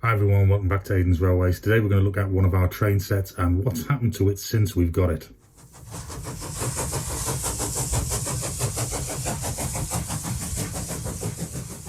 Hi everyone, welcome back to Aidans Railways. Today we're going to look at one of our train sets and what's happened to it since we've got it.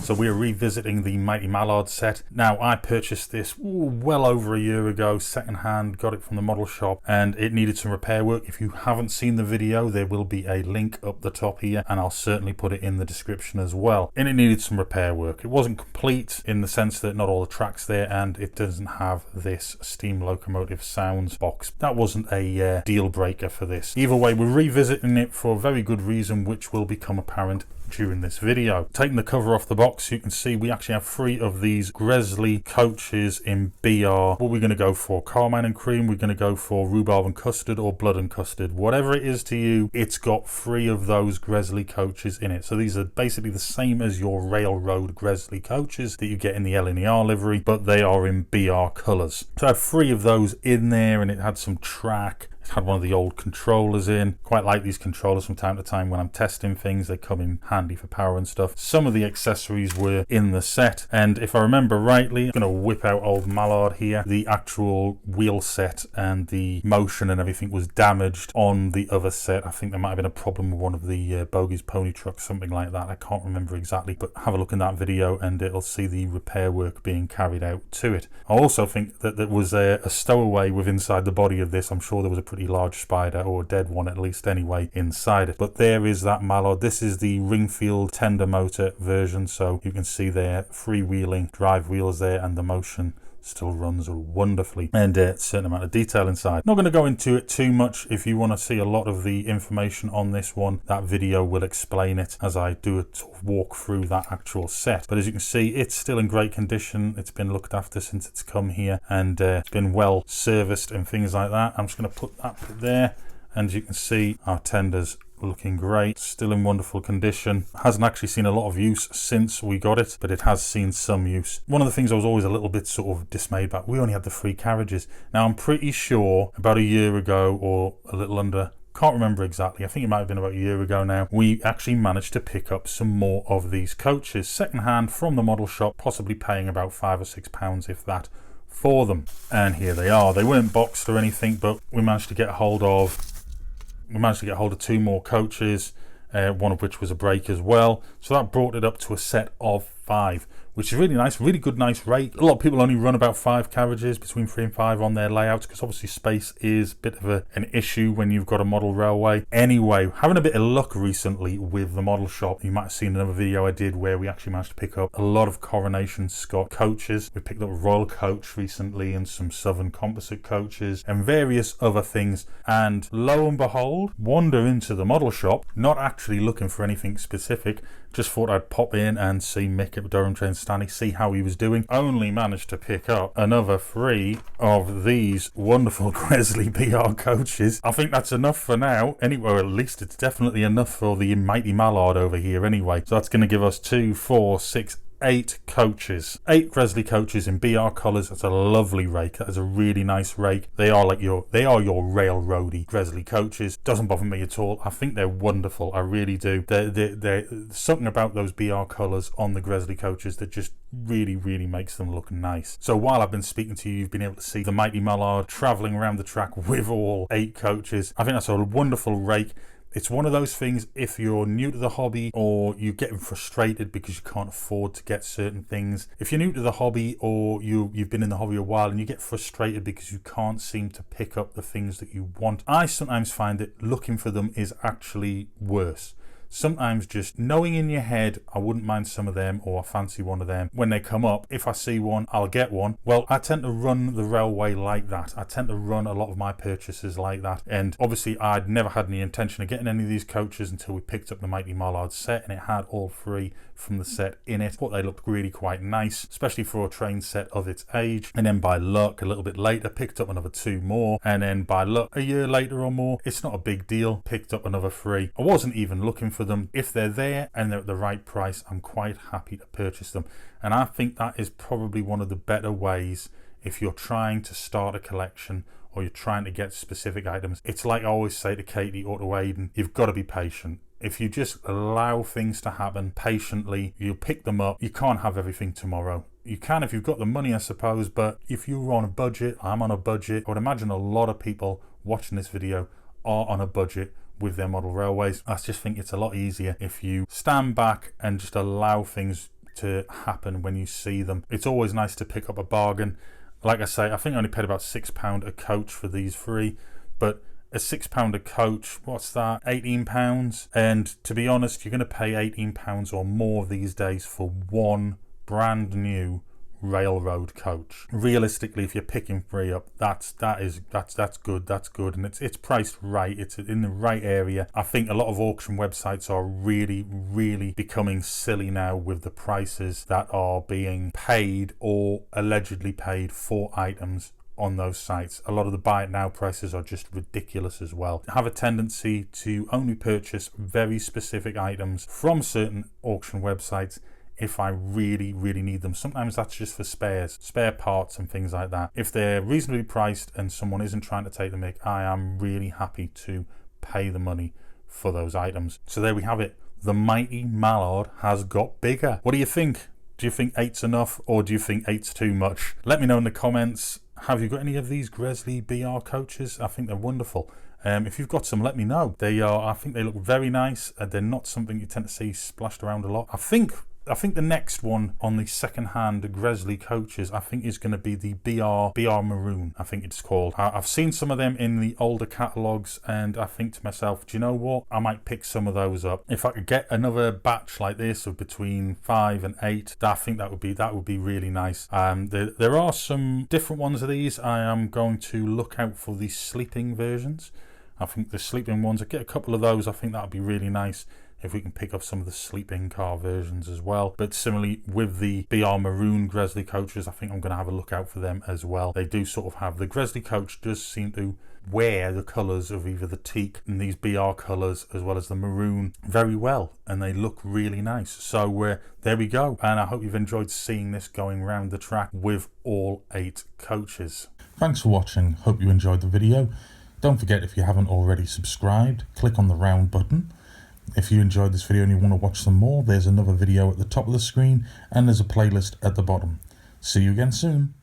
So we're revisiting the Mighty Mallard set. Now, I purchased this well over a year ago, second-hand, got it from the model shop, and it needed some repair work. If you haven't seen the video, there will be a link up the top here, and I'll certainly put it in the description as well. And it needed some repair work. It wasn't complete in the sense that not all the tracks there, and it doesn't have this steam locomotive sounds box. That wasn't a deal breaker for this. Either way, we're revisiting it for a very good reason, which will become apparent during this video. Taking the cover off the box, you can see we actually have 3 of these Gresley coaches in BR. What are we going to go for? Carmine and cream? We're going to go for rhubarb and custard or blood and custard? Whatever it is to you, it's got 3 of those Gresley coaches in it. So these are basically the same as your railroad Gresley coaches that you get in the LNER livery, but they are in BR colours. So I have 3 of those in there, and it had some track. It had one of the old controllers in. Quite like these controllers from time to time when I'm testing things. They come in handy for power and stuff. Some of the accessories were in the set, and if I remember rightly, I'm going to whip out old Mallard here. The actual wheel set and the motion and everything was damaged on the other set. I think there might have been a problem with one of the bogies pony trucks, something like that. I can't remember exactly, but have a look in that video and it'll see the repair work being carried out to it. I also think that there was a stowaway with inside the body of this. I'm sure there was a pretty large spider, or a dead one at least anyway, inside it. But there is that Mallard. This is the Ringfield tender motor version, so you can see there freewheeling drive wheels there, and the motion still runs wonderfully, and a certain amount of detail inside. Not going to go into it too much. If you want to see a lot of the information on this one, that video will explain it as I do a sort of walk through that actual set. But as you can see, it's still in great condition. It's been looked after since it's come here, and it's been well serviced and things like that. I'm just going to put that there, and as you can see, our tenders looking great, still in wonderful condition. Hasn't actually seen a lot of use since we got it, but it has seen some use. One of the things I was always a little bit sort of dismayed about, we only had the 3 carriages. Now I'm pretty sure about a year ago, or a little under, can't remember exactly, I think it might have been about a year ago now, we actually managed to pick up some more of these coaches second hand from the model shop, possibly paying about £5 or £6 if that for them. And here they are. They weren't boxed or anything, but we managed to get hold of 2 more coaches, one of which was a break as well. So that brought it up to a set of 5, which is really nice, really good, nice rate. A lot of people only run about 5 carriages, between 3 and 5 on their layouts, because obviously space is a bit of an issue when you've got a model railway. Anyway, having a bit of luck recently with the model shop. You might have seen another video I did where we actually managed to pick up a lot of Coronation Scott coaches. We picked up a Royal coach recently and some Southern Composite coaches and various other things. And lo and behold, wander into the model shop, not actually looking for anything specific, just thought I'd pop in and see Mick at Durham Train Stanley, see how he was doing. Only managed to pick up another 3 of these wonderful Gresley BR coaches. I think that's enough for now. Anyway, at least it's definitely enough for the Mighty Mallard over here anyway. So that's going to give us 2, 4, 6, 8 coaches, 8 Gresley coaches in BR colours. That's a lovely rake. That is a really nice rake. They are your railroady Gresley coaches. Doesn't bother me at all. I think they're wonderful. I really do. They're something about those BR colours on the Gresley coaches that just really makes them look nice. So while I've been speaking to you, you've been able to see the Mighty Mallard travelling around the track with all 8 coaches. I think that's a wonderful rake. It's one of those things, if you're new to the hobby or you're getting frustrated because you can't afford to get certain things, if you're new to the hobby or you've been in the hobby a while and you get frustrated because you can't seem to pick up the things that you want, I sometimes find that looking for them is actually worse. Sometimes just knowing in your head, I wouldn't mind some of them, or I fancy one of them. When they come up, if I see one, I'll get one. Well, I tend to run the railway like that. I tend to run a lot of my purchases like that. And obviously, I'd never had any intention of getting any of these coaches until we picked up the Mighty Mallard set, and it had all 3 from the set in it. Thought they looked really quite nice, especially for a train set of its age. And then by luck, a little bit later, picked up another 2 more. And then by luck, a year later or more, it's not a big deal, picked up another 3. I wasn't even looking for them. If they're there and they're at the right price, I'm quite happy to purchase them. And I think that is probably one of the better ways if you're trying to start a collection or you're trying to get specific items. It's like I always say to Katie or to Aidan, you've got to be patient. If you just allow things to happen patiently, you'll pick them up. You can't have everything tomorrow. You can if you've got the money, I suppose, but if you're on a budget, I'm on a budget, I would imagine a lot of people watching this video are on a budget with their model railways. I just think it's a lot easier if you stand back and just allow things to happen when you see them. It's always nice to pick up a bargain. Like I say, I think I only paid about £6 a coach for these three, but a £6 a coach, what's that, £18? And to be honest, you're going to pay £18 or more these days for one brand new railroad coach. Realistically, if you're picking three up, that's good, and it's priced right, it's in the right area. I think a lot of auction websites are really becoming silly now with the prices that are being paid or allegedly paid for items on those sites. A lot of the buy it now prices are just ridiculous as well. I have a tendency to only purchase very specific items from certain auction websites if I really need them. Sometimes that's just for spare parts and things like that. If they're reasonably priced and someone isn't trying to take the mick, I am really happy to pay the money for those items. So there we have it. The Mighty Mallard has got bigger. What do you think? Do you think 8's enough, or do you think 8's too much? Let me know in the comments. Have you got any of these Gresley BR coaches? I think they're wonderful. If you've got some, let me know. I think they look very nice. They're not something you tend to see splashed around a lot. I think the next one on the second-hand Gresley coaches, I think, is going to be the BR Maroon, I think it's called. I've seen some of them in the older catalogues, and I think to myself, do you know what? I might pick some of those up. If I could get another batch like this of between 5 and 8, I think that would be really nice. There are some different ones of these. I am going to look out for the sleeping versions. I think the sleeping ones, I get a couple of those. I think that would be really nice if we can pick up some of the sleeping car versions as well. But similarly with the BR Maroon Gresley coaches, I think I'm going to have a look out for them as well. They do sort of have, the Gresley coach does seem to wear the colours of either the teak and these BR colours as well as the maroon very well, and they look really nice. So there we go, and I hope you've enjoyed seeing this going around the track with all 8 coaches. Thanks for watching, hope you enjoyed the video. Don't forget, if you haven't already subscribed, click on the round button. If you enjoyed this video and you want to watch some more, there's another video at the top of the screen and there's a playlist at the bottom. See you again soon.